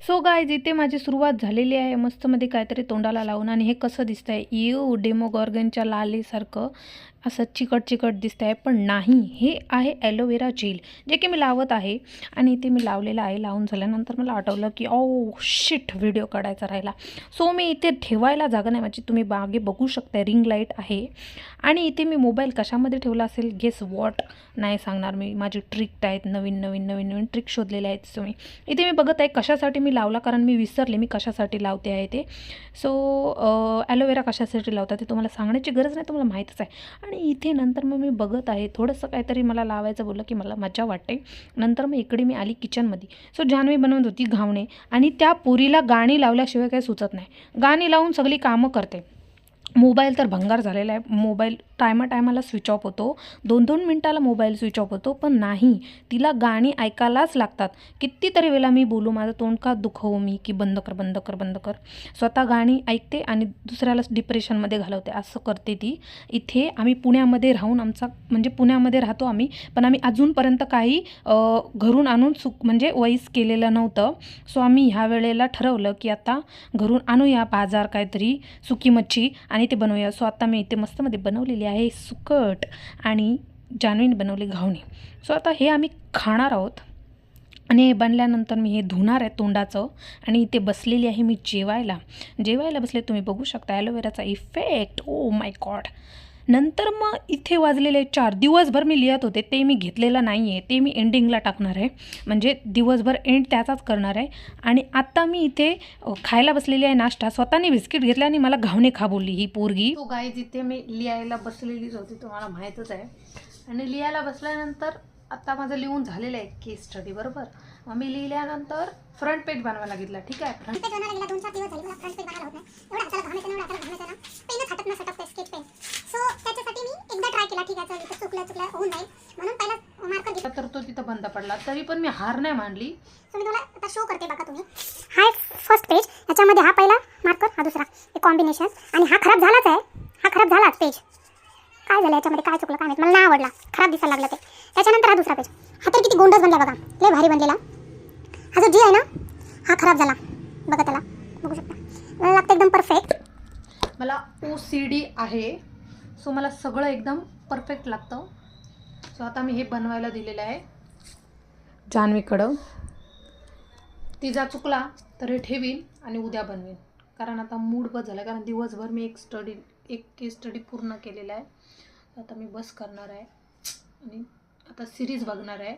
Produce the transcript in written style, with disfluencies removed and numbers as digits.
So guys इथे माझी सुरुवात झालेली आहे मस्तमध्ये काहीतरी तोंडाला लावून. आणि हे कसं दिसतंय, डेमोगॉर्गनच्या लालीसारखं असं चिकट चिकट दिसतं आहे, पण नाही, हे आहे ॲलोवेरा जेल जे की मी लावत आहे. आणि इथे मी लावलेलं आहे. लावून झाल्यानंतर मला आठवलं की शिट, व्हिडिओ काढायचा राहिला. सो मी इथे ठेवायला जागा नाही माझी, तुम्ही मागे बघू शकता रिंग लाईट आहे. आणि इथे मी मोबाईल कशामध्ये ठेवला असेल गेस वॉट, नाही सांगणार मी. माझी ट्रिक आहेत, नवीन नवीन नवीन नवीन ट्रिक शोधलेल्या आहेत. सो इथे मी बघत आहे कशासाठी मी लावला, कारण मी विसरले मी कशासाठी लावते आहे ते. सो ॲलोवेरा कशासाठी लावतात ते तुम्हाला सांगण्याची गरज नाही, तुम्हाला माहीतच आहे. आणि इथे नंतर मग मी बघत आहे थोडंसं काहीतरी मला लावायचं बोललं की मला मजा वाटते. नंतर मग इकडे मी आली किचनमध्ये. सो जान्हवी बनवत होती घावणे, आणि त्या पोरीला गाणी लावल्याशिवाय काही सुचत नाही. गाणी लावून सगळी कामं करते. मोबाईल तर भंगार झालेला आहे. मोबाईल टायमाला स्विच ऑफ होतो, 2-2 मिनटाला मोबाईल स्विच ऑफ होतो, पण नाही, तिला गाणी ऐकायलाच लागतात. कितीतरी वेळा मी बोलू, माझं तोंड का दुखवू मी की बंद कर बंद कर बंद कर. स्वतः गाणी ऐकते आणि दुसऱ्यालाच डिप्रेशनमध्ये घालवते, असं करते ती. इथे आम्ही पुण्यामध्ये राहून म्हणजे पुण्यामध्ये राहतो आम्ही, पण आम्ही अजूनपर्यंत काही घरून आणून म्हणजे वॉइस केलेलं नव्हतं. सो आम्ही ह्या वेळेला ठरवलं की आता घरून आणूया बाजार काहीतरी सुकी मच्छी आणि ते बनवूया. सो आता मी इथे मस्तमध्ये बनवलेली आहे सुकट, आणि जान्हवीने बनवले घावणे. सो आता हे आम्ही खाणार आहोत. आणि हे बनल्यानंतर मी हे धुणार आहे तोंडाचं. आणि इथे बसलेली आहे मी जेवायला बसले, तुम्ही बघू शकता ॲलोवेराचा इफेक्ट. Oh my God. नंतर मग इथे वाजलेले 4. दिवसभर मी लिहत होते, ते मी घेतलेलं नाही आहे, ते मी एंडिंगला टाकणार आहे. म्हणजे दिवसभर एंड त्याचाच करणार आहे. आणि आत्ता मी इथे खायला बसलेली आहे नाश्ता. स्वतःने बिस्किट घेतला आणि मला घावणे खा बोलली ही पोरगी. तो गाईज इथे मी लिहायला बसलेलीच होती, तुम्हाला माहीतच आहे. आणि लिहायला बसल्यानंतर आता माझं लिहून झालेलं आहे केस स्टडी, बरोबर. मग मी लिहिल्यानंतर फ्रंट पेज बनवायला घेतला. ठीक आहे, फ्रंट पेज बनवायला गेला. 2-4 दिवस झाले मला फ्रंट पेज बनवायला होत नाही. एवढा त्याला घामायचं ना, पेनच हातात नसत असते, स्केच पेन. सो त्याच्यासाठी मी एकदा ट्राय केला. ठीक आहे, चल चुकलं होऊन जाईल म्हणून पहिला मार्कर घेतला, तर तो तिथं बंद पडला. तरी पण मी हार नाही मानली. सो मी तुम्हाला आता शो करते, बघा तुम्ही. हा फर्स्ट पेज, याच्यामध्ये हा पहिला मार्कर, हा दुसरा, एक कॉम्बिनेशन. आणि हा खराब झालाच आहे, हा खराब झालाच पेज. काय झालं याच्यामध्ये, काय चुकलं काय माहिती, मला नाही आवडला, खराब दिसायला लागलं ते. त्याच्यानंतर हा दुसरा पेज, हा तर किती गोंडस बनला बघा, लय भारी बनलेला. हा जो जी आहे ना, हा खराब झाला बघा, त्याला बघू शकता. मला लागतं एकदम परफेक्ट. मला OCD आहे, सो मला सगळं एकदम परफेक्ट लागतं. सो आता मी हे बनवायला दिलेलं आहे जान्हवीकडं. तिचा चुकला तर हे ठेवीन आणि उद्या बनवेन, कारण आता मूड बस झाला. कारण दिवसभर मी एक केस स्टडी पूर्ण केलेला आहे. आता मी बस करणार आहे आणि आता सिरीज बघणार आहे.